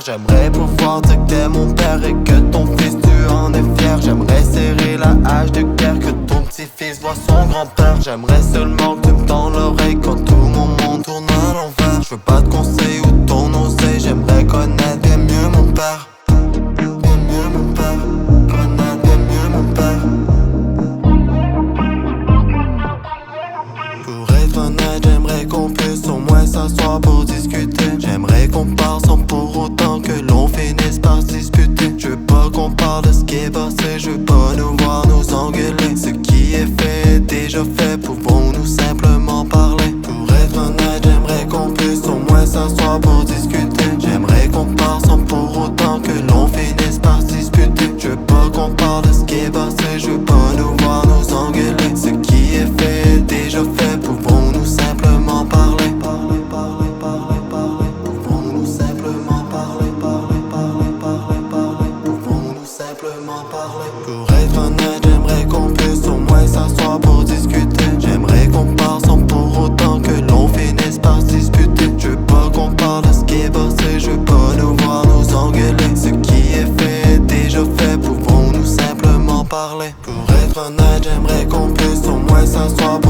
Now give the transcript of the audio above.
J'aimerais pouvoir dire que t'es mon père et que ton fils tu en es fier. J'aimerais serrer la hache de guerre, que ton petit-fils voit son grand-père. J'aimerais seulement que tu me tends l'oreille quand tout mon monde tourne à l'envers. Je veux pas de conseils ou ton oseille, j'aimerais connaître bien mieux mon père. Bien mieux mon père, connaître bien mieux mon père. Pour être honnête, j'aimerais qu'on puisse au moins s'asseoir pour discuter. J'aimerais qu'on parle sans pour autant que l'on finisse par se disputer. Je veux pas qu'on parle de ce qui est passé, je veux pas nous voir nous engueuler. Ce qui est fait est déjà fait, pouvons-nous simplement parler. Pour être honnête, j'aimerais qu'on puisse au moins s'asseoir pour discuter. J'aimerais qu'on parle sans pour autant que l'on finisse par se disputer. Je veux pas qu'on parle de ce qui est passé, je veux pas nous voir nous engueuler. Ce qui est fait est déjà fait, pouvons-nous simplement parler. Pouvons-nous simplement parler. Pouvons-nous simplement parler. Pour être honnête, j'aimerais qu'on puisse au moins s'asseoir pour discuter. J'aimerais qu'on parle sans pour autant que l'on finisse par se disputer. Je veux pas qu'on parle de ce qui est passé, je veux pas nous voir nous engueuler. Ce qui est fait est déjà fait, pouvons-nous simplement parler. Pour être honnête, j'aimerais qu'on puisse au moins s'asseoir